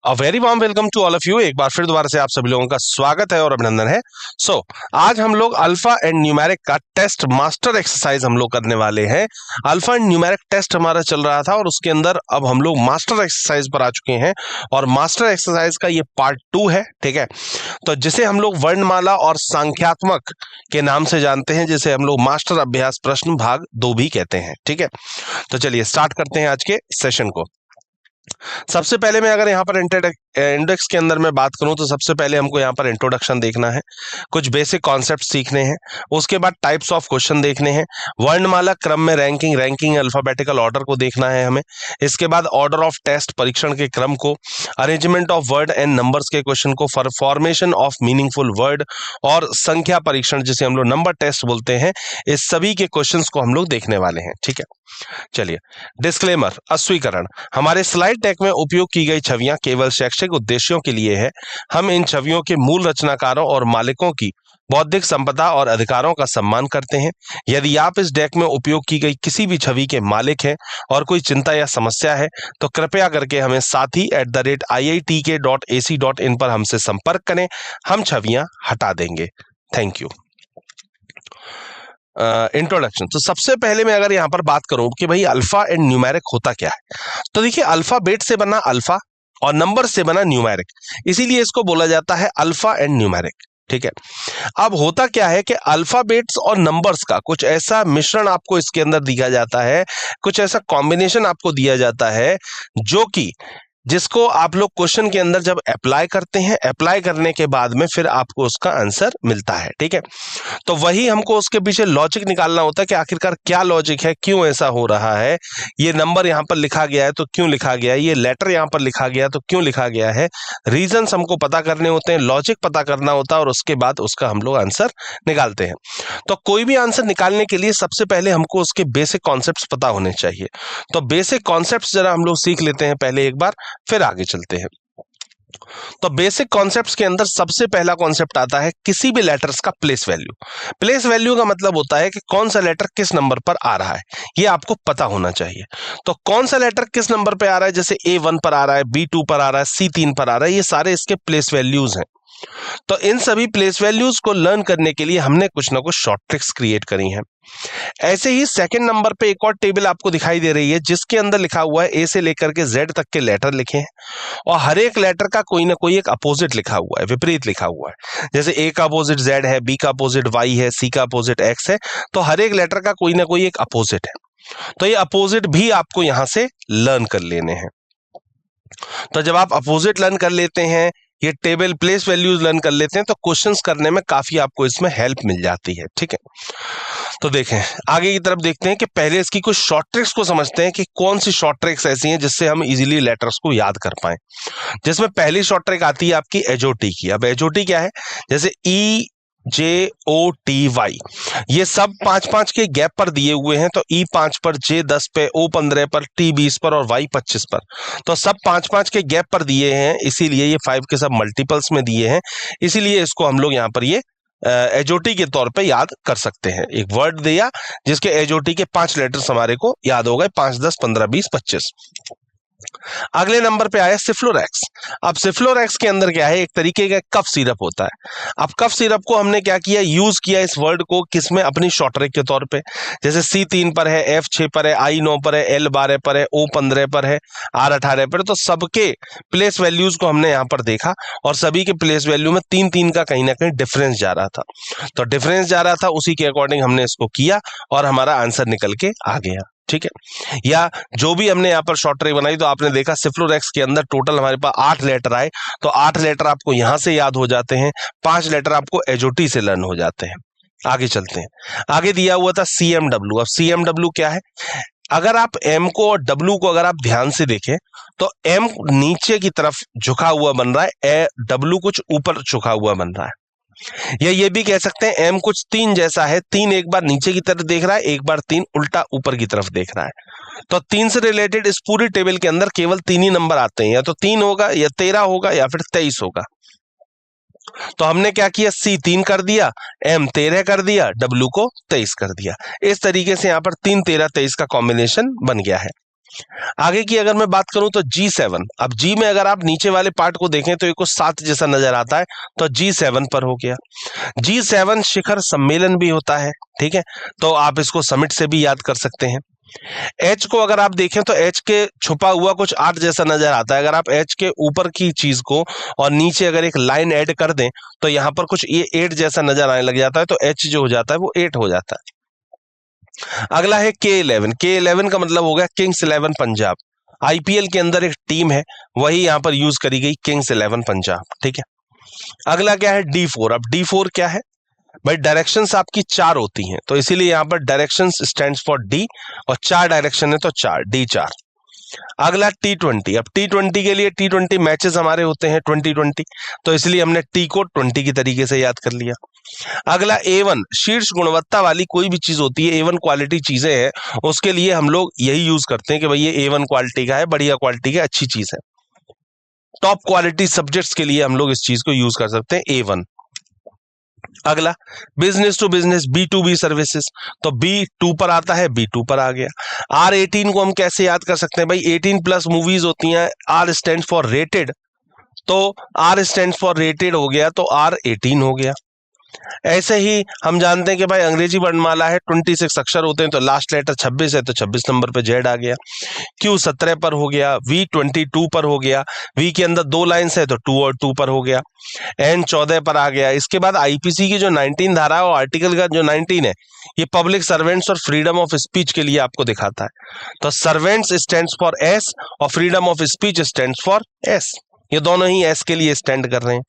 A very warm welcome to all of you. एक बार फिर दोबारा से आप सभी लोगों का स्वागत है और अभिनंदन है। आज हम लोग अल्फा एंड न्यूमेरिक का टेस्ट मास्टर एक्सरसाइज हम लोग करने वाले हैं। अल्फा एंड न्यूमेरिक टेस्ट हमारा चल रहा था और उसके अंदर अब हम लोग मास्टर एक्सरसाइज पर आ चुके हैं और मास्टर एक्सरसाइज का ये पार्ट 2 है। ठीक है, तो जिसे हम लोग वर्णमाला और सांख्यात्मक के नाम से जानते हैं, जिसे हम लोग मास्टर अभ्यास प्रश्न भाग 2 भी कहते हैं। ठीक है, तो चलिए स्टार्ट करते हैं आज के सेशन को। सबसे पहले मैं अगर यहाँ पर इंडेक्स के अंदर मैं बात करूं तो सबसे पहले हमको यहाँ पर इंट्रोडक्शन देखना है, कुछ बेसिक कॉन्सेप्ट सीखने हैं, उसके बाद टाइप्स ऑफ क्वेश्चन देखने हैं, वर्णमाला क्रम में रैंकिंग अल्फाबेटिकल ऑर्डर को देखना है हमें, इसके बाद ऑर्डर ऑफ टेस्ट परीक्षण के क्रम को, arrangement of word and numbers के क्वेश्चन को, फॉर्मेशन ऑफ मीनिंगफुल वर्ड और संख्या परीक्षण जिसे हम लोग नंबर टेस्ट बोलते हैं, इस सभी के क्वेश्चंस को हम लोग देखने वाले हैं। ठीक है, चलिए डिस्क्लेमर, अस्वीकरण। हमारे स्लाइड डेक में उपयोग की गई छवियां केवल शैक्षिक उद्देश्यों के लिए है। हम इन छवियों के मूल रचनाकारों और मालिकों की बौद्धिक संपदा और अधिकारों का सम्मान करते हैं। यदि आप इस डेक में उपयोग की गई किसी भी छवि के मालिक हैं और कोई चिंता या समस्या है तो कृपया करके हमें sathi@iitk.ac.in पर हमसे संपर्क करें, हम छवियां हटा देंगे। Thank you. इंट्रोडक्शन। तो सबसे पहले मैं अगर यहां पर बात करूं कि भाई अल्फा एंड न्यूमेरिक होता क्या है, तो देखिए अल्फाबेट से बना अल्फा और नंबर से बना न्यूमेरिक, इसीलिए इसको बोला जाता है अल्फा एंड न्यूमेरिक। ठीक है, अब होता क्या है कि अल्फाबेट्स और नंबर्स का कुछ ऐसा मिश्रण आपको इसके अंदर दिया जाता है, कुछ ऐसा कॉम्बिनेशन आपको दिया जाता है जो कि जिसको आप लोग क्वेश्चन के अंदर जब अप्लाई करते हैं, अप्लाई करने के बाद में फिर आपको उसका आंसर मिलता है। ठीक है, तो वही हमको उसके पीछे लॉजिक निकालना होता है कि आखिरकार क्या लॉजिक है, क्यों ऐसा हो रहा है, ये नंबर यहाँ पर लिखा गया है तो क्यों लिखा गया है, ये लेटर यहाँ पर लिखा गया तो क्यों लिखा गया है। रीजंस हमको पता करने होते हैं, लॉजिक पता करना होता है और उसके बाद उसका हम लोग आंसर निकालते हैं। तो कोई भी आंसर निकालने के लिए सबसे पहले हमको उसके बेसिक कॉन्सेप्ट्स पता होने चाहिए। तो बेसिक कॉन्सेप्ट्स जरा हम लोग सीख लेते हैं पहले एक बार, फिर आगे चलते हैं। तो बेसिक कॉन्सेप्ट्स के अंदर सबसे पहला कॉन्सेप्ट आता है किसी भी लेटर्स का प्लेस वैल्यू। प्लेस वैल्यू का मतलब होता है कि कौन सा लेटर किस नंबर पर आ रहा है, ये आपको पता होना चाहिए। तो कौन सा लेटर किस नंबर पे आ रहा है, जैसे A1 पर आ रहा है, B2 पर आ रहा है, C3 पर आ रहा है, ये सारे इसके प्लेस वैल्यूज हैं। तो इन सभी प्लेस वैल्यूज को लर्न करने के लिए हमने कुछ ना कुछ शॉर्ट ट्रिक्स क्रिएट करी हैं। ऐसे ही सेकंड नंबर पे एक और टेबल आपको दिखाई दे रही है जिसके अंदर लिखा हुआ है A से लेकर के Z तक के लेटर लिखे हैं और हर एक लेटर का कोई ना कोई एक अपोजिट लिखा हुआ है, विपरीत लिखा हुआ है। जैसे A का अपोजिट Z है, B का अपोजिट Y है, C का अपोजिट X है, तो हर एक लेटर का कोई ना कोई एक अपोजिट है। तो ये अपोजिट भी आपको यहां से लर्न कर लेने हैं। तो जब आप अपोजिट लर्न कर लेते हैं, ये टेबल प्लेस वैल्यूज लर्न कर लेते हैं, तो क्वेश्चंस करने में काफी आपको इसमें हेल्प मिल जाती है। ठीक है, तो देखें आगे की तरफ देखते हैं कि पहले इसकी कुछ शॉर्ट ट्रिक्स को समझते हैं कि कौन सी शॉर्ट ट्रिक्स ऐसी हैं जिससे हम इजीली लेटर्स को याद कर पाएं। जिसमें पहली शॉर्ट ट्रिक आती है आपकी एजओटी की। अब एजओटी क्या है, जैसे EJOTY, ये सब 5-5 के गैप पर दिए हुए हैं। तो E5 पर, J10 पे, O15 पर, T20 पर और Y25 पर, तो सब 5-5 के गैप पर दिए हैं, इसीलिए ये 5 के सब मल्टीपल्स में दिए हैं, इसीलिए इसको हम लोग यहाँ पर ये एजओटी के तौर पे याद कर सकते हैं। एक वर्ड दिया जिसके एजओटी के 5 लेटर्स हमारे को याद हो गए, 5, 10, 15, 20, 25। अगले नंबर पे आया सिफ्लोरैक्स। अब सिफ्लोरैक्स के अंदर क्या है, एक तरीके का कफ सिरप होता है। अब कफ सिरप को हमने क्या किया, यूज किया इस वर्ड को किसमें, अपनी शॉर्ट ट्रिक के तौर पे। जैसे C3 पर है, F6 पर है, I9 पर है, L12 पर है, O15 पर है, R18 पर है, तो सबके प्लेस वैल्यूज को हमने यहाँ पर देखा और सभी के प्लेस वैल्यू में 3-3 का कहीं ना कहीं डिफरेंस जा रहा था। तो डिफरेंस जा रहा था, उसी के अकॉर्डिंग हमने इसको किया और हमारा आंसर निकल के आ गया। ठीक है, या जो भी हमने यहाँ पर शॉर्ट ट्रिक बनाई, तो आपने देखा सिफ्लोरैक्स के अंदर टोटल हमारे पास 8 लेटर आए, तो 8 लेटर आपको यहां से याद हो जाते हैं, 5 लेटर आपको एजओटी से लर्न हो जाते हैं। आगे चलते हैं, आगे दिया हुआ था CMW। अब CMW क्या है, अगर आप M को और W को अगर आप ध्यान से देखें तो M नीचे की तरफ झुका हुआ बन रहा है, W कुछ ऊपर झुका हुआ बन रहा है, या ये भी कह सकते हैं M कुछ 3 जैसा है, 3 एक बार नीचे की तरफ देख रहा है, एक बार 3 उल्टा ऊपर की तरफ देख रहा है। तो 3 से रिलेटेड इस पूरी टेबल के अंदर केवल 3 ही नंबर आते हैं, या तो 3 होगा, या 13 होगा, या फिर 23 होगा। तो हमने क्या किया, C3 कर दिया, M 13 कर दिया, W को 23 कर दिया। इस तरीके से यहाँ पर 3, 13, 23 का कॉम्बिनेशन बन गया है। आगे की अगर मैं बात करूं तो G7, अब G में अगर आप नीचे वाले पार्ट को देखें तो ये कुछ 7 जैसा नजर आता है, तो G7 पर हो गया। G7 शिखर सम्मेलन भी होता है, ठीक है, तो आप इसको समिट से भी याद कर सकते हैं। H को अगर आप देखें तो H के छुपा हुआ कुछ 8 जैसा नजर आता है। अगर आप H के ऊपर की चीज को और नीचे अगर एक लाइन ऐड कर दें तो यहां पर कुछ ये 8 जैसा नजर आने लग जाता है, तो H जो हो जाता है वो 8 हो जाता है। अगला है K11, K11 का मतलब हो गया किंग्स 11 पंजाब। आईपीएल के अंदर एक टीम है, वही यहां पर यूज करी गई, किंग्स 11 पंजाब, ठीक है। अगला क्या है D4, अब D4 क्या है भाई, डायरेक्शंस आपकी 4 होती हैं, तो इसीलिए यहां पर डायरेक्शंस स्टैंड्स फॉर D, और 4 डायरेक्शन है तो 4, D4। अगला T20, अब T20 के लिए T20 मैचेस हमारे होते हैं 2020, तो इसलिए हमने T को 20 की तरीके से याद कर लिया। अगला A1, शीर्ष गुणवत्ता वाली कोई भी चीज होती है, A1 क्वालिटी चीजें हैं, उसके लिए हम लोग यही यूज करते हैं कि भाई ये A1 क्वालिटी का है, बढ़िया क्वालिटी का, अच्छी चीज है। टॉप क्वालिटी सब्जेक्ट्स के लिए हम लोग इस चीज को यूज कर सकते हैं, A1। अगला business to business, B2B services, तो B2 पर आता है, B2 पर आ गया। R18 को हम कैसे याद कर सकते हैं भाई, 18+ मूवीज होती हैं, R स्टैंड फॉर रेटेड, तो R स्टैंड फॉर रेटेड हो गया, तो R18 हो गया। ऐसे ही हम जानते हैं कि भाई अंग्रेजी वर्णमाला है, 26 अक्षर होते हैं, तो लास्ट लेटर 26 है, तो 26 नंबर पे Z आ गया। Q 17 पर हो गया, V 22 पर हो गया, V के अंदर 2 लाइन्स है तो 2 और 2 पर हो गया, N 14 पर आ गया। इसके बाद आईपीसी की जो 19 धारा है, और आर्टिकल का जो 19 है, ये पब्लिक सर्वेंट्स और फ्रीडम ऑफ स्पीच के लिए आपको दिखाता है, तो सर्वेंट्स स्टैंड्स फॉर S और freedom of speech stands for S, ये दोनों ही S के लिए स्टैंड कर रहे हैं।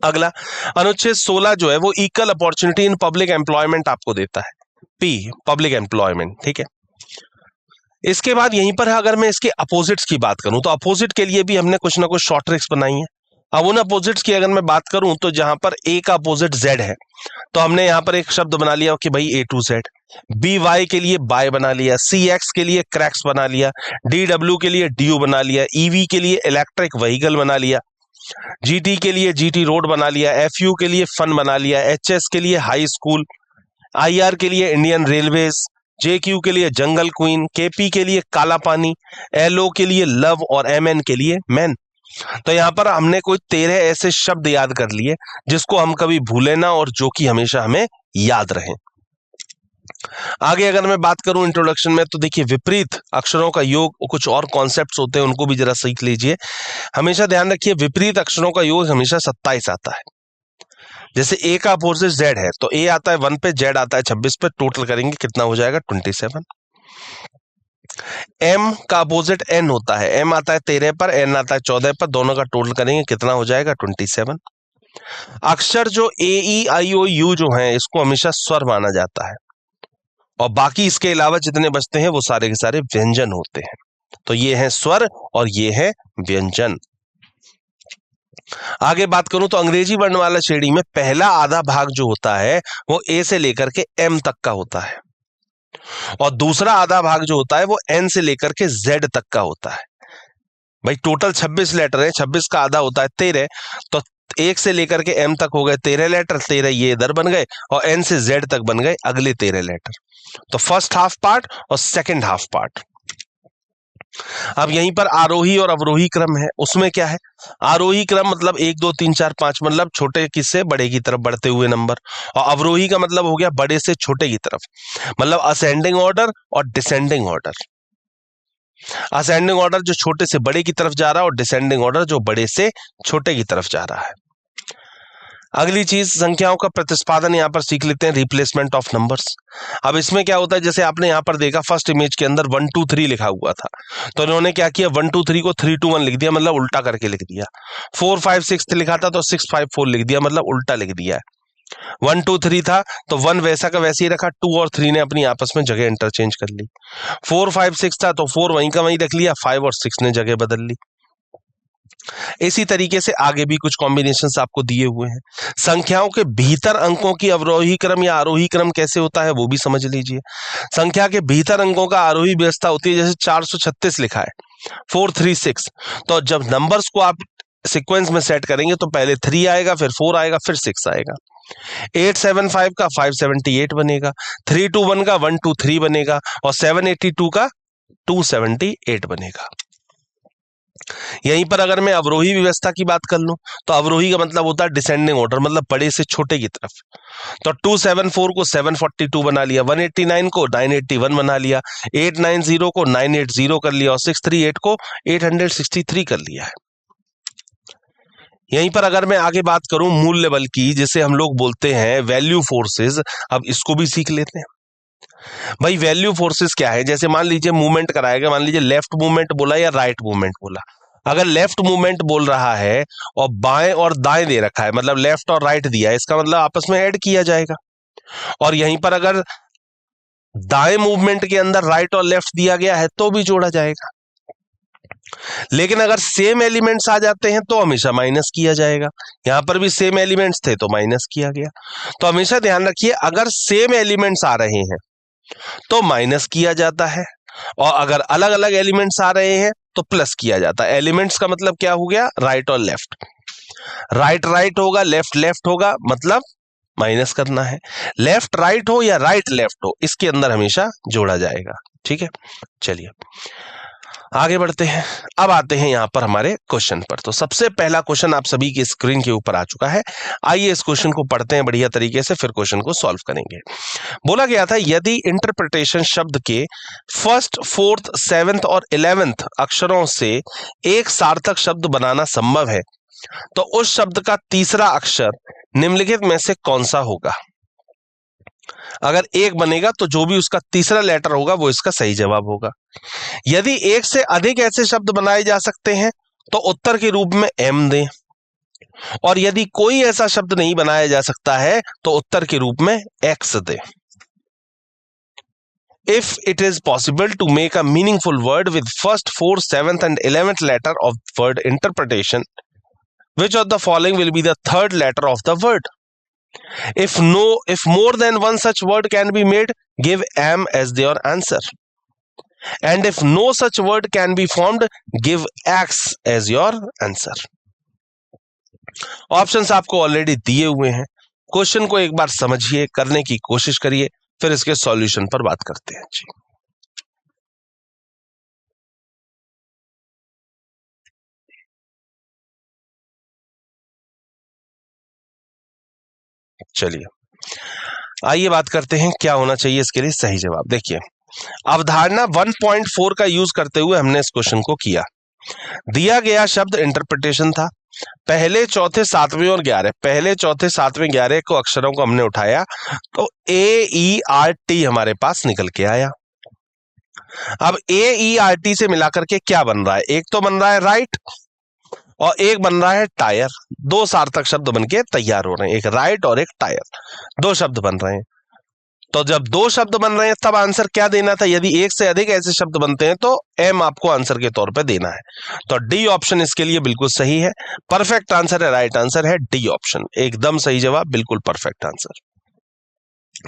अगला अनुच्छेद 16 जो है वो equal opportunity in public employment आपको देता है, P पब्लिक एम्प्लॉयमेंट, ठीक है। इसके बाद यहीं पर अगर मैं इसके अपोजिट्स की बात करूं तो अपोजिट के लिए भी हमने कुछ ना कुछ शॉर्ट ट्रिक्स बनाई हैं। अब उन अपोजिट्स की अगर मैं बात करूं तो जहां पर A का अपोजिट Z है, तो हमने यहां पर एक शब्द बना लिया कि भाई A2Z, BY के लिए बाय बना लिया, CX के लिए क्रैक्स बना लिया, DW के लिए DU बना लिया, EV के लिए इलेक्ट्रिक व्हीकल बना लिया, GT के लिए GT रोड बना लिया, FU के लिए फन बना लिया, HS के लिए हाई स्कूल, IR के लिए इंडियन रेलवेज, JQ के लिए जंगल क्वीन, KP के लिए काला पानी, LO के लिए लव, और MN के लिए मैन। तो यहाँ पर हमने कोई 13 ऐसे शब्द याद कर लिए जिसको हम कभी भूले ना, और जो कि हमेशा हमें याद रहे। आगे अगर मैं बात करूं इंट्रोडक्शन में, तो देखिए विपरीत अक्षरों का योग, कुछ और कॉन्सेप्ट्स होते हैं, उनको भी जरा सीख लीजिए। हमेशा ध्यान रखिए विपरीत अक्षरों का योग हमेशा 27 आता है। जैसे A का अपोजिट Z है, तो A आता है 1 पे, Z आता है 26 पे, टोटल करेंगे कितना हो जाएगा 27। M का अपोजिट N होता है, M आता है 13 पर, N आता है 14 पर, दोनों का टोटल करेंगे कितना हो जाएगा 27। अक्षर जो A E I O U जो है, इसको हमेशा स्वर माना जाता है, और बाकी इसके अलावा जितने बचते हैं वो सारे के सारे व्यंजन होते हैं, तो ये है स्वर और ये है व्यंजन। आगे बात करूं तो अंग्रेजी वर्णमाला श्रेणी में पहला आधा भाग जो होता है वो A से लेकर के M तक का होता है, और दूसरा आधा भाग जो होता है वो N से लेकर के Z तक का होता है। भाई टोटल 26 लेटर है, 26 का आधा होता है 13, तो 1 से लेकर के M तक हो गए 13 लेटर, 13 ये इधर बन गए, और N से Z तक बन गए अगले 13 लेटर। तो फर्स्ट हाफ पार्ट और सेकंड हाफ पार्ट। अब यहीं पर आरोही और अवरोही क्रम है, उसमें क्या है, आरोही क्रम मतलब 1 2 3 4 5, मतलब छोटे की से बड़े की तरफ बढ़ते हुए नंबर, और अवरोही का मतलब हो गया बड़े से छोटे की तरफ, मतलब असेंडिंग ऑर्डर और डिसेंडिंग ऑर्डर। असेंडिंग ऑर्डर जो छोटे से बड़े की तरफ जा रहा है, और डिसेंडिंग ऑर्डर जो बड़े से छोटे की तरफ जा रहा है। अगली चीज संख्याओं का प्रतिस्पादन यहाँ पर सीख लेते हैं, रिप्लेसमेंट ऑफ नंबर्स। अब इसमें क्या होता है, जैसे आपने यहाँ पर देखा फर्स्ट इमेज के अंदर 1 2 3 लिखा हुआ था, तो इन्होंने क्या किया 1 2 3 को 3 2 1 लिख दिया, मतलब उल्टा करके लिख दिया। 4 5 6 लिखा था तो 6 5 4 लिख दिया, मतलब उल्टा लिख दिया। 1 2 3 था तो 1 वैसा का वैसे ही रखा, 2 और 3 ने अपनी आपस में जगह इंटरचेंज कर ली। 4 5 6 था तो 4 वहीं का वहीं रख लिया, 5 और 6 ने जगह बदल ली। इसी तरीके से आगे भी कुछ कॉम्बिनेशंस आपको दिए हुए हैं। संख्याओं के भीतर अंकों की अवरोही क्रम या आरोही क्रम कैसे होता है वो भी समझ लीजिए। संख्या के भीतर अंकों का आरोही व्यवस्था होती है, जैसे 436 लिखा है 436, तो जब नंबर्स को आप सीक्वेंस में सेट करेंगे तो पहले 3 आएगा, फिर 4 आएगा, फिर 6 आएगा। 875 का 578 बनेगा, 321 का 123 बनेगा, और 782 का 278 बनेगा। यहीं पर अगर मैं अवरोही व्यवस्था की बात कर लूं तो अवरोही का मतलब होता है डिसेंडिंग ऑर्डर, मतलब बड़े से छोटे की तरफ। तो 274 को 742 बना लिया, 189 को 981 बना लिया, 890 को 980 कर लिया और 638 को 863 कर लिया है। यहीं पर अगर मैं आगे बात करूं मूल्य बल की, जिसे हम लोग बोलते हैं वैल्यू फोर्सेस, अब इसको भी सीख लेते हैं। भाई वैल्यू फोर्सेस क्या है? जैसे मान लीजिए मूवमेंट कराएगा, मान लीजिए लेफ्ट मूवमेंट बोला या राइट मूवमेंट बोला। अगर लेफ्ट मूवमेंट बोल रहा है और बाएं और दाएं दे रखा है, मतलब लेफ्ट और राइट दिया है, इसका मतलब आपस में ऐड किया जाएगा। और यहीं पर अगर दाएं मूवमेंट के अंदर राइट और लेफ्ट दिया गया है तो भी जोड़ा जाएगा। लेकिन अगर सेम एलिमेंट्स आ जाते हैं तो हमेशा माइनस किया जाएगा। यहां पर भी सेम एलिमेंट्स थे तो माइनस किया गया। तो हमेशा ध्यान रखिए, अगर सेम एलिमेंट्स आ रहे हैं तो माइनस किया जाता है, और अगर अलग अलग एलिमेंट्स आ रहे हैं तो प्लस किया जाता है। एलिमेंट्स का मतलब क्या हो गया? राइट और लेफ्ट। राइट राइट होगा, लेफ्ट लेफ्ट होगा, मतलब माइनस करना है। लेफ्ट राइट हो या राइट लेफ्ट हो, इसके अंदर हमेशा जोड़ा जाएगा। ठीक है, चलिए आगे बढ़ते हैं। अब आते हैं यहां पर हमारे क्वेश्चन पर। तो सबसे पहला क्वेश्चन आप सभी की स्क्रीन के ऊपर आ चुका है। आइए इस क्वेश्चन को पढ़ते हैं बढ़िया तरीके से, फिर क्वेश्चन को सॉल्व करेंगे। बोला गया था यदि इंटरप्रिटेशन शब्द के फर्स्ट, फोर्थ, सेवेंथ और 11th अक्षरों से एक सार्थक शब्द बनाना संभव है तो उस शब्द का तीसरा अक्षर निम्नलिखित में से कौन सा होगा? अगर एक बनेगा तो जो भी उसका तीसरा लेटर होगा वो इसका सही जवाब होगा। यदि एक से अधिक ऐसे शब्द बनाए जा सकते हैं तो उत्तर के रूप में एम दें, और यदि कोई ऐसा शब्द नहीं बनाया जा सकता है तो उत्तर के रूप में एक्स दें। If it is possible to make a meaningful word with first, fourth, seventh and 11th letter of word interpretation, which of the following will be the third letter of the word? If more than one such word can be made, give am as your answer. And if no such word can be formed, give x as your answer. Options आपको already दिए हुए हैं। Question को एक बार समझिए, करने की कोशिश करिए, फिर इसके सॉल्यूशन पर बात करते हैं जी। चलिए आइए बात करते हैं क्या होना चाहिए इसके लिए सही जवाब। देखिए अवधारणा 1.4 का यूज करते हुए हमने इस क्वेश्चन को किया। दिया गया शब्द इंटरप्रिटेशन था। पहले, चौथे, सातवें और 11, पहले, चौथे, सातवें, 11 को अक्षरों को हमने उठाया तो AERT हमारे पास निकल के आया। अब AERT से मिलाकर के क्या बन रहा है? एक तो बन रहा है राइट और एक बन रहा है टायर। दो सार्थक शब्द बनके तैयार हो रहे हैं, एक राइट और एक टायर, दो शब्द बन रहे हैं। तो जब दो शब्द बन रहे हैं तब आंसर क्या देना था? यदि एक से अधिक ऐसे शब्द बनते हैं तो एम आपको आंसर के तौर पे देना है। तो डी ऑप्शन इसके लिए बिल्कुल सही है, परफेक्ट आंसर है, राइट आंसर है डी ऑप्शन, एकदम सही जवाब, बिल्कुल परफेक्ट आंसर।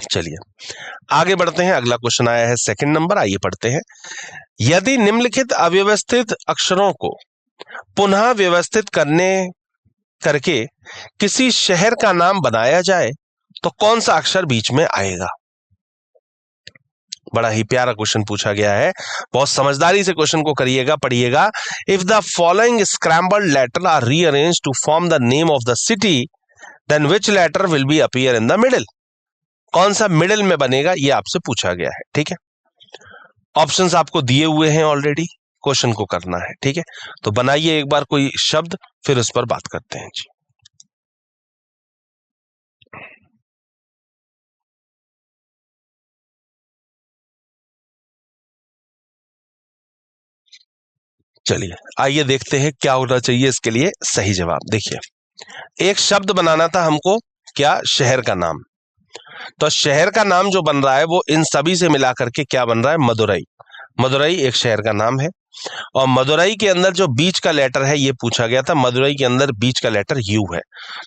चलिए आगे बढ़ते हैं। अगला क्वेश्चन आया है सेकंड नंबर, आइए पढ़ते हैं। यदि निम्नलिखित अव्यवस्थित अक्षरों को पुनः व्यवस्थित करके किसी शहर का नाम बनाया जाए तो कौन सा अक्षर बीच में आएगा? बड़ा ही प्यारा क्वेश्चन पूछा गया है, बहुत समझदारी से क्वेश्चन को करिएगा, पढ़िएगा। If the following scrambled letter are rearranged to form the name of the city, then which letter will be appear in the middle? कौन सा मिडिल में बनेगा ये आपसे पूछा गया है। ठीक है, ऑप्शंस आपको दिए हुए हैं ऑलरेडी, क्वेश्चन को करना है। ठीक है, तो बनाइए एक बार कोई शब्द, फिर उस पर बात करते हैं जी। चलिए आइए देखते हैं क्या होना चाहिए इसके लिए सही जवाब। देखिए एक शब्द बनाना था हमको, क्या? शहर का नाम। तो शहर का नाम जो बन रहा है वो इन सभी से मिलाकर के क्या बन रहा है? मदुरई। मदुरई एक शहर का नाम है, और मदुरई के अंदर जो बीच का लेटर है ये पूछा गया था, मदुरई के अंदर बीच का लेटर यू है।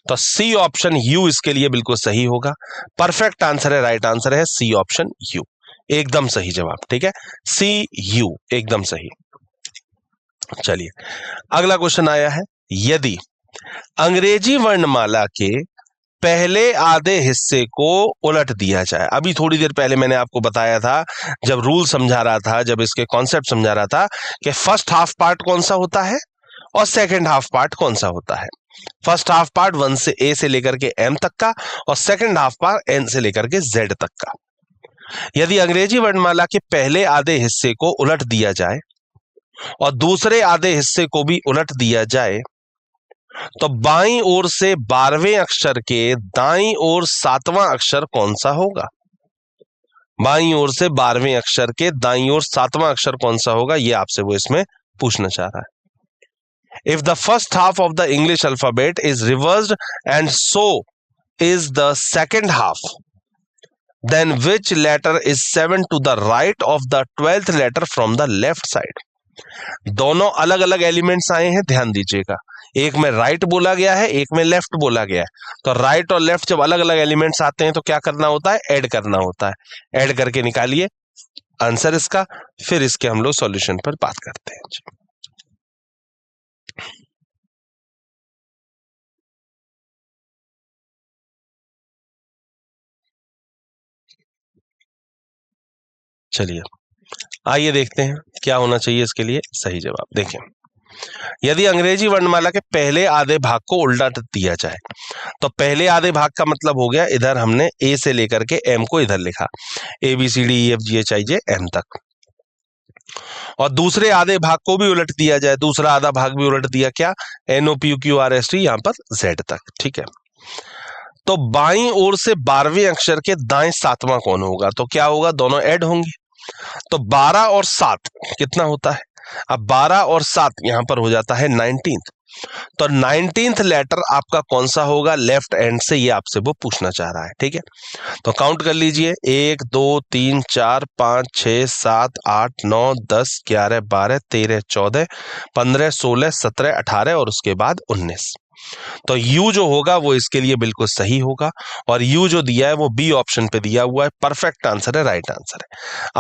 तो सी ऑप्शन यू इसके लिए बिल्कुल सही होगा, परफेक्ट आंसर है, राइट आंसर है सी ऑप्शन यू, एकदम सही जवाब। ठीक है, सी यू एकदम सही। चलिए अगला क्वेश्चन आया है, यदि अंग्रेजी वर्णमाला के पहले आधे हिस्से को उलट दिया जाए। अभी थोड़ी देर पहले मैंने आपको बताया था, जब रूल समझा रहा था, जब इसके कॉन्सेप्ट समझा रहा था, कि फर्स्ट हाफ पार्ट कौन सा होता है और सेकंड हाफ पार्ट कौन सा होता है। फर्स्ट हाफ पार्ट 1 से ए से लेकर के एम तक का, और सेकंड हाफ पार्ट एन से लेकर के जेड तक का। यदि अंग्रेजी वर्णमाला के पहले आधे हिस्से को उलट दिया जाए और दूसरे आधे हिस्से को भी उलट दिया जाए, तो बाईं ओर से 12वें अक्षर के दाईं ओर 7वां अक्षर कौन सा होगा। बाईं ओर से 12वें अक्षर के दाईं ओर 7वां अक्षर कौन सा होगा, ये आपसे वो इसमें पूछना चाह रहा है। If the first half of the English alphabet is reversed and so is the second half, then which letter is 7 to the right of the 12th letter from the left side? दोनों अलग अलग elements आए हैं, ध्यान दीजिएगा। एक में right बोला गया है, एक में लेफ्ट बोला गया है। तो राइट और लेफ्ट जब अलग अलग एलिमेंट्स आते हैं तो क्या करना होता है, ऐड करना होता है। ऐड करके निकालिए आंसर इसका, फिर इसके हम लोग सॉल्यूशन पर बात करते हैं। चलिए आइए देखते हैं क्या होना चाहिए इसके लिए सही जवाब। देखें, यदि अंग्रेजी वर्णमाला के पहले आधे भाग को उल्टा दिया जाए, तो पहले आधे भाग का मतलब हो गया, इधर हमने ए से लेकर के एम को इधर लिखा, A B C D E F G H I J M तक, और दूसरे आधे भाग को भी उलट दिया जाए, दूसरा आधा भाग भी उलट दिया, क्या, N O P Q R S T टी, यहां पर जेड तक। ठीक है, तो बाईं ओर से 12वें अक्षर के दाएं 7वां कौन होगा, तो क्या होगा, दोनों ऐड होंगे। तो 12 और 7 कितना होता है, अब 12 और 7 यहां पर हो जाता है 19th। तो 19th लेटर आपका कौन सा होगा लेफ्ट एंड से, ये आपसे वो पूछना चाह रहा है। ठीक है, तो काउंट कर लीजिए, 1 2 3 4 5 6 7 8 9 10 11 12 13 14 15 16 17 18 और उसके बाद 19। तो यू जो होगा वो इसके लिए बिल्कुल सही होगा, और यू जो दिया है वो बी ऑप्शन पे दिया हुआ है, परफेक्ट आंसर है, राइट आंसर है।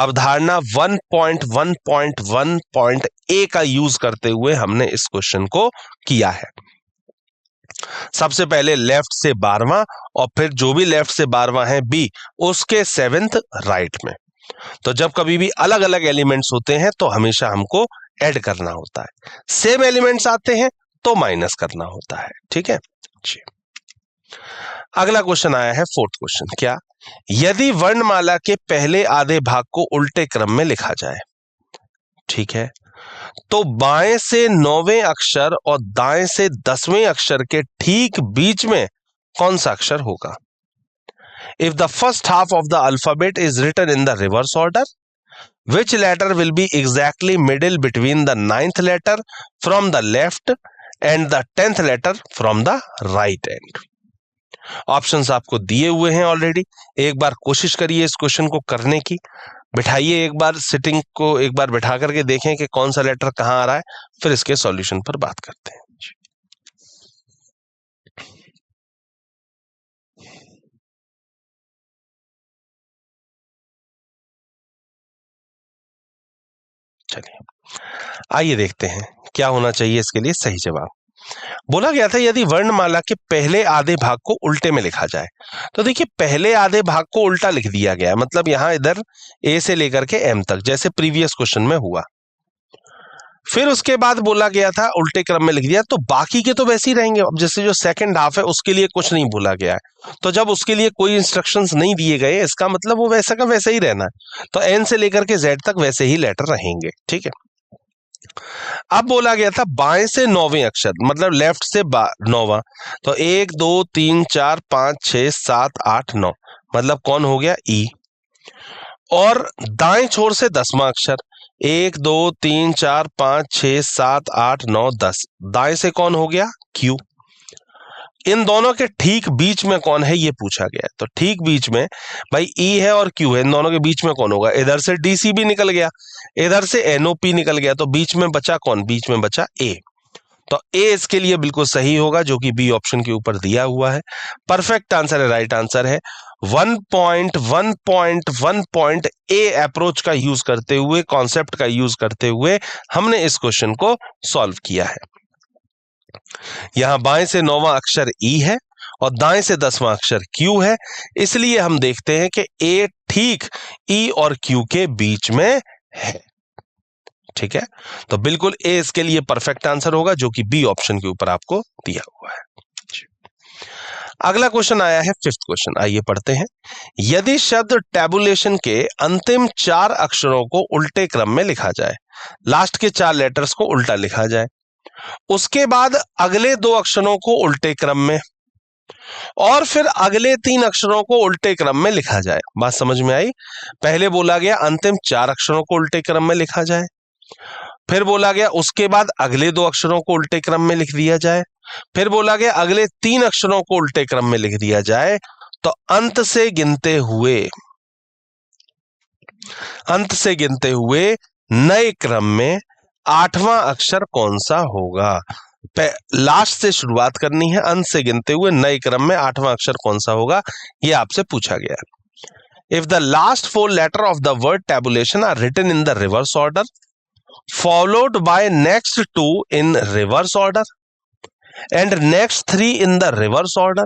अवधारणा 1.1.1.a का यूज करते हुए हमने इस क्वेश्चन को किया है। सबसे पहले लेफ्ट से 12वां, और फिर जो भी लेफ्ट से 12वां है बी, उसके 7th राइट में। तो जब कभी भी अलग अलग एलिमेंट्स होते हैं तो हमेशा हमको ऐड करना होता है, सेम एलिमेंट्स आते हैं तो माइनस करना होता है। ठीक है जी, अगला क्वेश्चन आया है 4th क्वेश्चन। क्या, यदि वर्णमाला के पहले आधे भाग को उल्टे क्रम में लिखा जाए, ठीक है, तो बाएं से 9वें अक्षर और दाएं से 10वें अक्षर के ठीक बीच में कौन सा अक्षर होगा। If the first half of the alphabet is written in the reverse order, which letter will be exactly middle between the 9th letter from the left and the 10th letter from the right end? Options आपको दिए हुए हैं already, एक बार कोशिश करिए इस question को करने की, बिठाइए एक बार, सिटिंग को एक बार बिठा करके देखें कि कौन सा लेटर कहां आ रहा है, फिर इसके सॉल्यूशन पर बात करते हैं। चलिए आइए देखते हैं क्या होना चाहिए इसके लिए सही जवाब। बोला गया था यदि वर्णमाला के पहले आधे भाग को उल्टे में लिखा जाए, तो देखिए पहले आधे भाग को उल्टा लिख दिया गया है, मतलब यहां इधर ए से लेकर के एम तक, जैसे प्रीवियस क्वेश्चन में हुआ। फिर उसके बाद बोला गया था उल्टे क्रम में लिख दिया, तो बाकी के तो वैसे ही रहेंगे। अब जैसे जो सेकंड हाफ है उसके लिए कुछ नहीं बोला गया है, तो जब उसके लिए कोई इंस्ट्रक्शंस नहीं दिए गए, इसका मतलब वो वैसा का वैसा ही रहना है। तो एन से लेकर के जेड तक वैसे ही लेटर रहेंगे। ठीक है, अब बोला गया था बाएं से 9वें अक्षर, मतलब लेफ्ट से 9वां, तो 1 2 3 4 5 6 7 8 9, मतलब कौन हो गया, ई। और दाएं छोर से 10वां अक्षर, 1 2 3 4 5 6 7 8 9 10, दाएं से कौन हो गया, क्यू। इन दोनों के ठीक बीच में कौन है ये पूछा गया है, तो ठीक बीच में भाई ई है और क्यू है, इन दोनों के बीच में कौन होगा, इधर से डीसी भी निकल गया, इधर से एनओपी निकल गया, तो बीच में बचा कौन, बीच में बचा ए। तो ए इसके लिए बिल्कुल सही होगा, जो कि बी ऑप्शन के ऊपर दिया हुआ है, परफेक्ट आंसर है, राइट आंसर है। 1.1.1.a अप्रोच का यूज करते हुए, कॉन्सेप्ट का यूज करते हुए हमने इस क्वेश्चन को सॉल्व किया है। यहां बाएं से 9वां अक्षर ई है और दाएं से 10वां अक्षर Q है, इसलिए हम देखते हैं कि A ठीक E और Q के बीच में है। ठीक है, तो बिल्कुल A इसके लिए परफेक्ट आंसर होगा, जो कि B ऑप्शन के ऊपर आपको दिया हुआ है। अगला क्वेश्चन आया है 5th क्वेश्चन, आइए पढ़ते हैं। यदि शब्द टैबुलेशन के अंतिम 4 अक्षरों को उल्टे क्रम में लिखा जाए, लास्ट के 4 लेटर्स को उल्टा लिखा जाए, उसके बाद अगले 2 अक्षरों को उल्टे क्रम में और फिर अगले 3 अक्षरों को उल्टे क्रम में लिखा जाए। बात समझ में आई? पहले बोला गया अंतिम 4 अक्षरों को उल्टे क्रम में लिखा जाए, फिर बोला गया उसके बाद अगले 2 अक्षरों को उल्टे क्रम में लिख दिया जाए, फिर बोला गया अगले 3 अक्षरों को उल्टे क्रम में लिख दिया जाए। तो अंत से गिनते हुए नए क्रम में 8वां अक्षर कौन सा होगा? लास्ट से शुरुआत करनी है, अंत से गिनते हुए नए क्रम में 8वां अक्षर कौन सा होगा, यह आपसे पूछा गया है। If the last 4 letter of the word tabulation are written in the reverse order followed by next 2 in reverse order and next 3 in the reverse order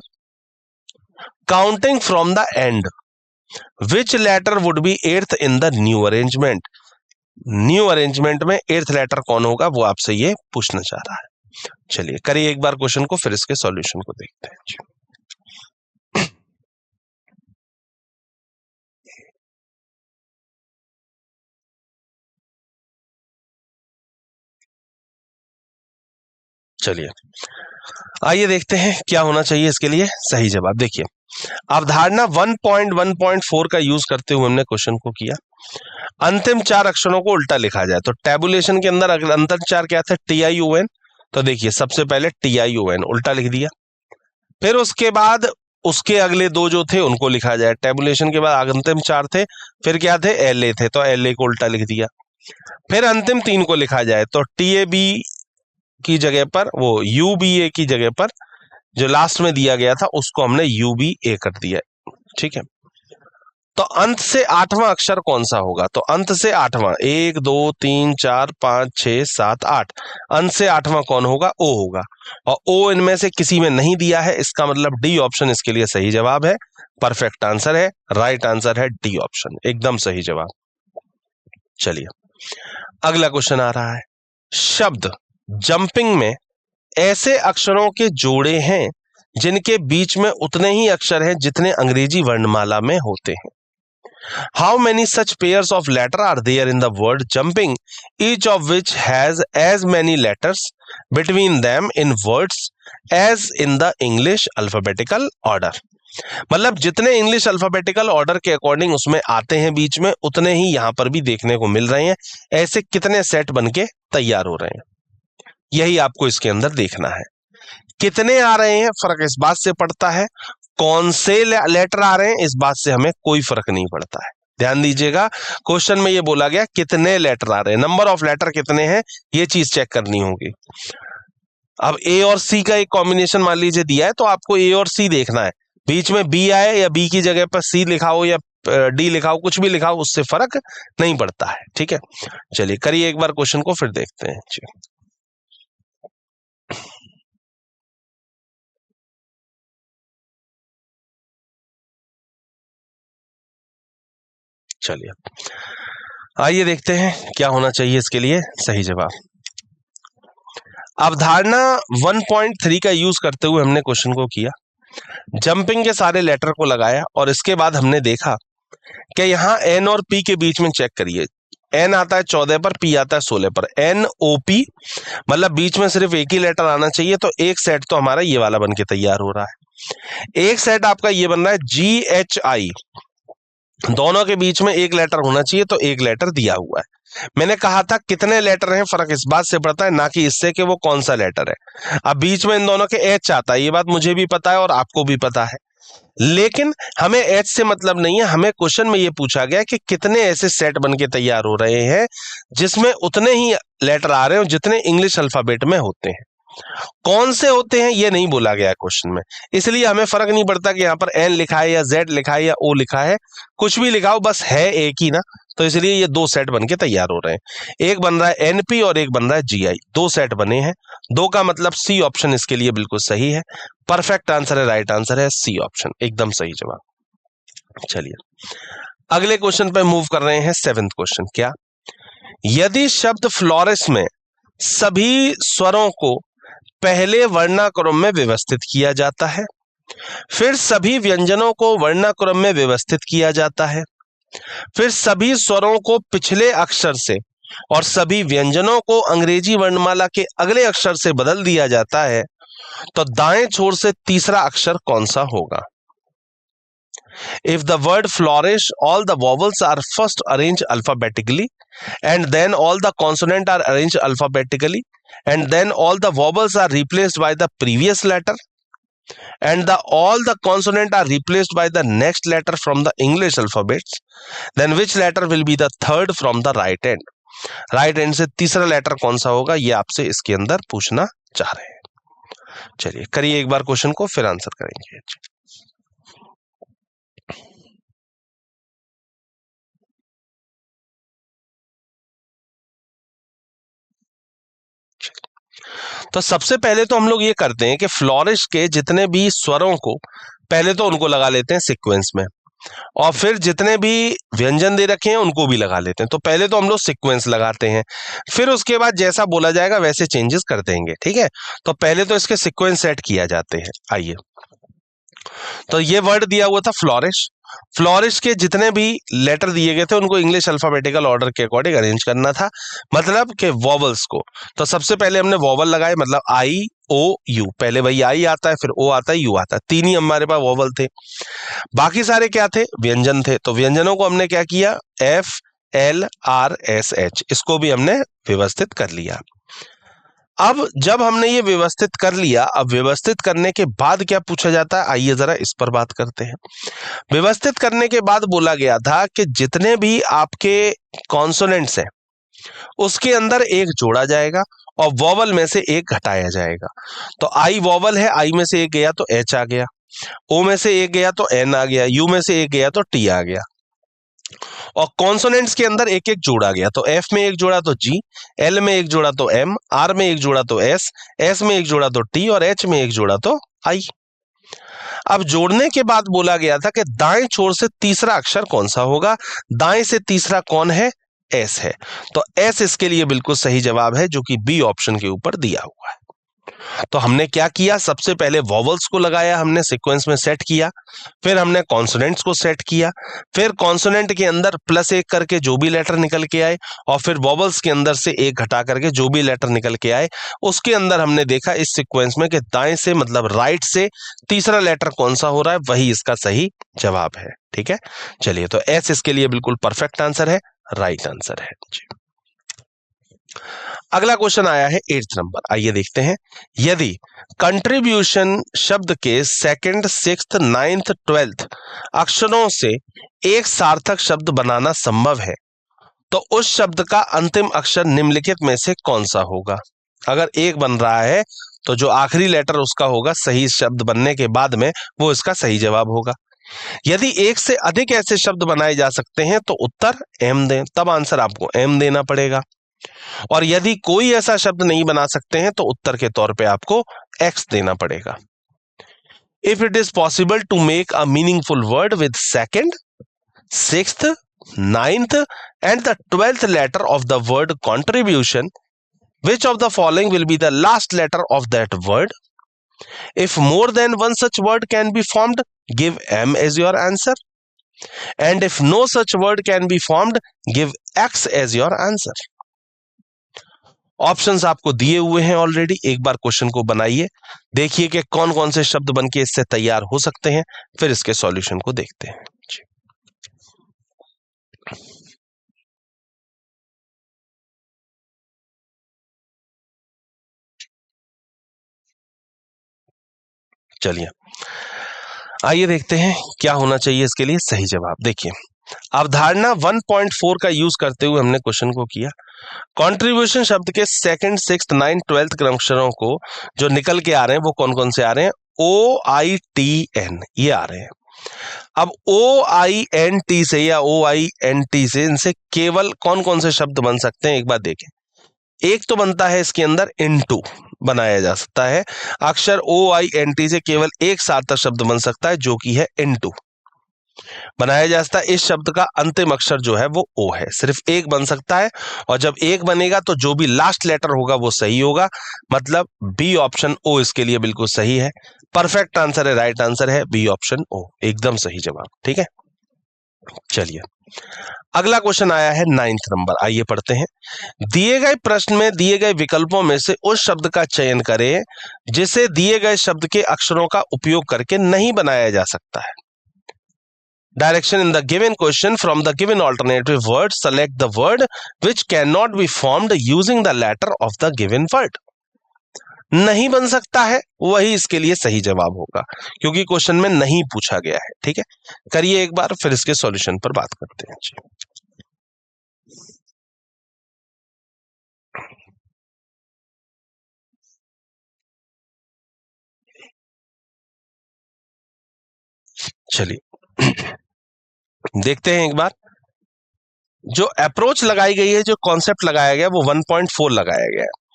counting from the end, which letter would be 8th in the new arrangement? New arrangement में 8th letter कौन होगा, वो आपसे ये पूछना चाह रहा है। चलिए करिए एक बार क्वेश्चन को, फिर इसके सॉल्यूशन को देखते हैं। चलिए आइए देखते हैं क्या होना चाहिए इसके लिए सही जवाब। देखिए अवधारणा 1.1.4 का यूज करते हुए हमने क्वेश्चन को किया, अंतिम 4 अक्षरों को उल्टा लिखा जाए। तो टेबुलेशन के अंदर अंतिम 4 क्या थे? TION। तो देखिए सबसे पहले TION उल्टा लिख दिया, फिर उसके बाद उसके अगले 2 जो थे उनको लिखा जाए। टेबुलेशन के बाद अंतिम 4 थे, फिर क्या थे? LA थे, तो LA को उल्टा लिख दिया। फिर अंतिम 3 को लिखा जाए, तो TAB की जगह पर वो UBA की जगह पर जो लास्ट में दिया गया था उसको हमने UBA कर दिया। ठीक है, तो अंत से 8वां अक्षर कौन सा होगा? तो अंत से 8वां 1 2 3 4 5 6 7 8, अंत से 8वां कौन होगा? O होगा, और O इनमें से किसी में नहीं दिया है, इसका मतलब D ऑप्शन इसके लिए सही जवाब है, परफेक्ट आंसर है, राइट आंसर है D ऑप्शन, एकदम सही जवाब। चलिए अगला क्वेश्चन आ रहा है, शब्द जंपिंग में ऐसे अक्षरों के जोड़े हैं जिनके बीच में उतने ही अक्षर हैं जितने अंग्रेजी वर्णमाला में होते हैं। How many such pairs of letters are there in the word jumping, each of which has as many letters between them in words as in the English alphabetical order? मतलब जितने इंग्लिश अल्फाबेटिकल ऑर्डर के according उसमें आते हैं बीच में, उतने ही यहां पर भी देखने को मिल रहे हैं। ऐसे कितने सेट बनके तैयार हो रहे हैं, यही आपको इसके अंदर देखना है। कितने आ रहे हैं फर्क इस बात से पड़ता है, कौन से लेटर आ रहे हैं इस बात से हमें कोई फर्क नहीं पड़ता है। ध्यान दीजिएगा, क्वेश्चन में ये बोला गया कितने लेटर आ रहे हैं, नंबर ऑफ लेटर कितने हैं ये चीज चेक करनी होगी। अब A और C का एक कॉम्बिनेशन मान लीजिए दिया है, तो आपको A और C देखना है, बीच में B आए या B की जगह पर C लिखा हो या D लिखा हो, कुछ भी लिखा हो, उससे फर्क नहीं पड़ता है। ठीक है, चलिए करिए एक बार क्वेश्चन को, फिर देखते हैं। चलिए आइए देखते हैं क्या होना चाहिए इसके लिए सही जवाब। अवधारणा 1.3 का यूज करते हुए हमने क्वेश्चन को किया, जंपिंग के सारे लेटर को लगाया और इसके बाद हमने देखा कि यहाँ N और P के बीच में चेक करिए, N आता है 14 पर, P आता है 16 पर, NOP मतलब बीच में सिर्फ एक ही लेटर आना चाहिए। तो एक सेट तो हमारा ये वाला बन के तैयार हो रहा है। एक सेट आपका ये बन रहा है GHI, दोनों के बीच में एक लेटर होना चाहिए, तो एक लेटर दिया हुआ है। मैंने कहा था कितने लेटर हैं फर्क इस बात से पड़ता है, ना कि इससे कि वो कौन सा लेटर है। अब बीच में इन दोनों के H आता है, ये बात मुझे भी पता है और आपको भी पता है, लेकिन हमें H से मतलब नहीं है। हमें क्वेश्चन में ये पूछा गया कि कितने ऐसे सेट बन के तैयार हो रहे हैं जिसमें उतने ही लेटर आ रहे हो जितने इंग्लिश अल्फाबेट में होते हैं। कौन से होते हैं ये नहीं बोला गया क्वेश्चन में, इसलिए हमें फर्क नहीं पड़ता कि यहाँ पर N लिखा है या Z लिखा है या O लिखा है, कुछ भी लिखा हो, बस है एक ही ना, तो इसलिए ये दो सेट बन के तैयार हो रहे हैं। एक बन रहा है एनपी और एक बन रहा है जीआई, दो सेट बने हैं। दो का मतलब सी ऑप्शन इसके लिए बिल्कुल सही है। परफेक्ट आंसर है, राइट आंसर है सी ऑप्शन, एकदम सही जवाब। चलिए अगले क्वेश्चन पे मूव कर रहे हैं। 7th क्वेश्चन, क्या यदि शब्द फ्लोरिस में सभी स्वरों को पहले वर्णाक्रम में व्यवस्थित किया जाता है, फिर सभी व्यंजनों को वर्णाक्रम में व्यवस्थित किया जाता है, फिर सभी स्वरों को पिछले अक्षर से और सभी व्यंजनों को अंग्रेजी वर्णमाला के अगले अक्षर से बदल दिया जाता है, तो दाएं छोर से तीसरा अक्षर कौन सा होगा? If the word flourish, all the vowels are first arranged alphabetically, and then all the consonants are arranged alphabetically, and then all the vowels are replaced by the previous letter, and all the consonants are replaced by the next letter from the English alphabets, then which letter will be the third from the right end? Right and से तीसरा letter कौन सा होगा, ये आपसे इसके अंदर पूछना चाह रहे हैं। चलिए करिए एक बार क्वेश्चन को, फिर आंसर करेंगे। तो सबसे पहले तो हम लोग ये करते हैं कि फ्लोरिश के जितने भी स्वरों को पहले तो उनको लगा लेते हैं सीक्वेंस में, और फिर जितने भी व्यंजन दे रखे हैं उनको भी लगा लेते हैं। तो पहले तो हम लोग सीक्वेंस लगाते हैं, फिर उसके बाद जैसा बोला जाएगा वैसे चेंजेस कर देंगे, ठीक है। तो पहले तो इसके सीक्वेंस सेट किया जाते हैं। आइए, तो ये वर्ड दिया हुआ था फ्लोरिश। फ्लोरिश के जितने भी लेटर दिए गए थे उनको इंग्लिश अल्फाबेटिकल ऑर्डर के अकॉर्डिंग अरेंज करना था, मतलब कि वॉवल्स को। तो सबसे पहले हमने वॉवल लगाए, मतलब आई ओ यू, पहले वही आई आता है, फिर ओ आता है, यू आता है, तीन ही हमारे पास वॉवल थे। बाकी सारे क्या थे, व्यंजन थे। तो व्यंजनों को हमने क्या किया, F L R S H, इसको भी हमने व्यवस्थित कर लिया। अब जब हमने ये व्यवस्थित कर लिया, अब व्यवस्थित करने के बाद क्या पूछा जाता है, आइए जरा इस पर बात करते हैं। व्यवस्थित करने के बाद बोला गया था कि जितने भी आपके कॉन्सोनेंट्स हैं उसके अंदर एक जोड़ा जाएगा और वॉवल में से एक घटाया जाएगा। तो आई वॉवल है, आई में से एक गया तो एच आ गया, ओ में से एक गया तो एन आ गया, यू में से एक गया तो टी आ गया, और कॉन्सोनेंट्स के अंदर एक एक जोड़ा गया। तो एफ में एक जोड़ा तो जी, एल में एक जोड़ा तो एम, आर में एक जोड़ा तो एस, एस में एक जोड़ा तो टी, और एच में एक जोड़ा तो आई। अब जोड़ने के बाद बोला गया था कि दाएं छोर से तीसरा अक्षर कौन सा होगा। दाएं से तीसरा कौन है, एस है। तो एस इसके लिए बिल्कुल सही जवाब है, जो कि बी ऑप्शन के ऊपर दिया हुआ है। तो हमने क्या किया, सबसे पहले वॉवल्स को लगाया, हमने सीक्वेंस में सेट किया, फिर हमने कॉन्सोनेंट्स को सेट किया, फिर कॉन्सोनेंट के अंदर +1 करके जो भी लेटर निकल के आए, और फिर वॉवल्स के अंदर से एक घटा करके जो भी लेटर निकल के आए, उसके अंदर हमने देखा इस सीक्वेंस में कि दाएं से मतलब राइट से तीसरा लेटर कौन सा हो रहा है, वही इसका सही जवाब है। ठीक है, चलिए, तो एस इसके लिए बिल्कुल परफेक्ट आंसर है, राइट आंसर है जी। अगला क्वेश्चन आया है 8th नंबर, आइए देखते हैं। यदि कंट्रीब्यूशन शब्द के 2nd, 6th, 9th, 12th अक्षरों से एक सार्थक शब्द बनाना संभव है, तो उस शब्द का अंतिम अक्षर निम्नलिखित में से कौन सा होगा? अगर एक बन रहा है तो जो आखिरी लेटर उसका होगा सही शब्द बनने के बाद में, वो इसका सही जवाब होगा। यदि एक से अधिक ऐसे शब्द बनाए जा सकते हैं तो उत्तर एम दें, तब आंसर आपको एम देना पड़ेगा। और यदि कोई ऐसा शब्द नहीं बना सकते हैं तो उत्तर के तौर पे आपको एक्स देना पड़ेगा। If it is possible to make a meaningful word with 2nd, 6th, 9th and the 12th letter of the word contribution, which of the following will be the last letter of that word? If more than one such word can be formed, give M as your answer, and if no such word can be formed, give X as your answer. Options आपको दिए हुए हैं already, एक बार question को बनाइए, देखिए कि कौन कौन से शब्द बनके इससे तैयार हो सकते हैं, फिर इसके सॉल्यूशन को देखते हैं जी। चलिए आइए देखते हैं क्या होना चाहिए इसके लिए सही जवाब। देखिए, अवधारणा 1.4 का यूज करते हुए हमने क्वेश्चन को किया। कंट्रीब्यूशन शब्द के 2nd, 6th, 9th, 12th क्रम अक्षरों को जो निकल के आ रहे हैं वो कौन कौन से आ रहे हैं, OITN ये आ रहे हैं। अब OINT से या OINT से इनसे केवल कौन कौन से शब्द बन सकते हैं एक बार देखें। एक तो बनता है इसके अंदर इनटू, बनाया जा सकता है। अक्षर OINT से केवल एक सार्थक शब्द बन सकता है जो कि है इनटू, बनाया जा सकता है। इस शब्द का अंतिम अक्षर जो है वो O है, सिर्फ एक बन सकता है। और जब एक बनेगा तो जो भी लास्ट लेटर होगा वो सही होगा, मतलब बी ऑप्शन O इसके लिए बिल्कुल सही है। परफेक्ट आंसर है, राइट आंसर है बी ऑप्शन O, एकदम सही जवाब। ठीक है, चलिए अगला क्वेश्चन आया है 9th नंबर, आइए पढ़ते हैं। दिए गए प्रश्न में दिए गए विकल्पों में से उस शब्द का चयन करें जिसे दिए गए शब्द के अक्षरों का उपयोग करके नहीं बनाया जा सकता है। Direction in the given question from the given alternative word, select the word which cannot be formed using the letter of the given word. नहीं बन सकता है वही इसके लिए सही जवाब होगा, क्योंकि क्वेश्चन में नहीं पूछा गया है। ठीक है, करिए एक बार, फिर इसके सॉल्यूशन पर बात करते हैं। चलिए देखते हैं एक बार। जो अप्रोच लगाई गई है, जो कॉन्सेप्ट लगाया गया वो 1.4 लगाया गया है।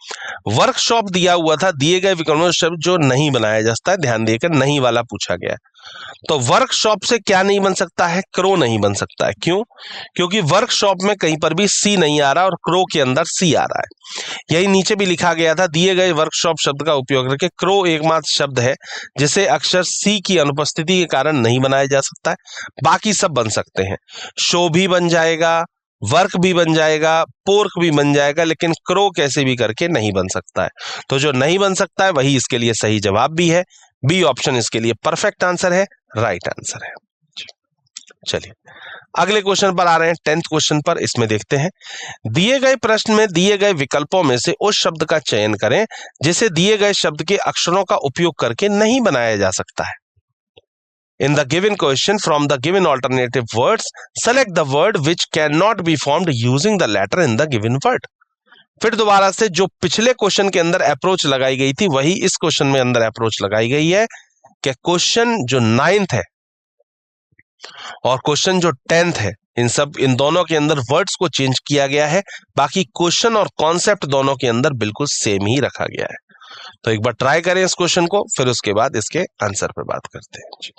वर्कशॉप दिया हुआ था, दिए गए विकल्पों शब्द जो नहीं बनाया जा सकता है, ध्यान देकर नहीं वाला पूछा गया। तो वर्कशॉप से क्या नहीं बन सकता है, क्रो नहीं बन सकता है। क्यों? क्योंकि वर्कशॉप में कहीं पर भी सी नहीं आ रहा और क्रो के अंदर सी आ रहा है। यही नीचे भी लिखा गया था, दिए गए वर्कशॉप शब्द का उपयोग करके क्रो एकमात्र शब्द है जिसे अक्षर सी की अनुपस्थिति के कारण नहीं बनाया जा सकता है, बाकी सब बन सकते हैं। शो भी बन जाएगा, वर्क भी बन जाएगा, पोर्क भी बन जाएगा, लेकिन क्रो कैसे भी करके नहीं बन सकता है। तो जो नहीं बन सकता है वही इसके लिए सही जवाब भी है, बी ऑप्शन इसके लिए परफेक्ट आंसर है, राइट आंसर है। चलिए अगले क्वेश्चन पर आ रहे हैं, 10th क्वेश्चन पर। इसमें देखते हैं, दिए गए प्रश्न में दिए गए विकल्पों में से उस शब्द का चयन करें जिसे दिए गए शब्द के अक्षरों का उपयोग करके नहीं बनाया जा सकता है। In the given question from the given alternative words, select the word which cannot be formed using the letter in the given word. फिर दोबारा से जो पिछले क्वेश्चन के अंदर अप्रोच लगाई गई थी वही इस क्वेश्चन में अंदर अप्रोच लगाई गई है कि क्वेश्चन जो 9th है और क्वेश्चन जो 10th है, इन दोनों के अंदर वर्ड्स को चेंज किया गया है, बाकी क्वेश्चन और कॉन्सेप्ट दोनों के अंदर बिल्कुल सेम ही रखा गया है। तो एक बार ट्राई करें इस क्वेश्चन को, फिर उसके बाद इसके आंसर पर बात करते हैं।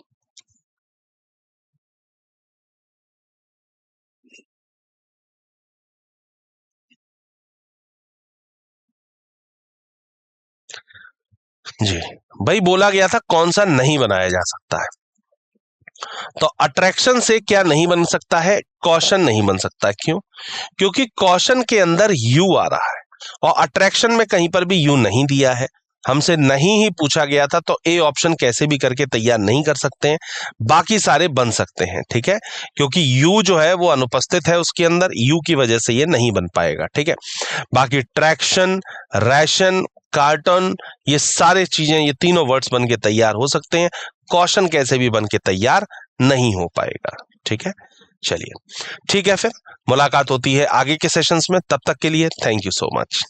जी भाई, बोला गया था कौन सा नहीं बनाया जा सकता है। तो अट्रैक्शन से क्या नहीं बन सकता है, कॉशन नहीं बन सकता है। क्यों? क्योंकि कॉशन के अंदर यू आ रहा है और अट्रैक्शन में कहीं पर भी यू नहीं दिया है, हमसे नहीं ही पूछा गया था, तो ए ऑप्शन कैसे भी करके तैयार नहीं कर सकते हैं, बाकी सारे बन सकते हैं। ठीक है, क्योंकि यू जो है वो अनुपस्थित है उसके अंदर, यू की वजह से ये नहीं बन पाएगा। ठीक है, बाकी ट्रैक्शन, रैशन, कार्टन, ये सारे चीजें, ये तीनों वर्ड्स बन के तैयार हो सकते हैं, कॉशन कैसे भी बन के तैयार नहीं हो पाएगा। ठीक है, चलिए ठीक है, फिर मुलाकात होती है आगे के सेशंस में। तब तक के लिए थैंक यू सो मच।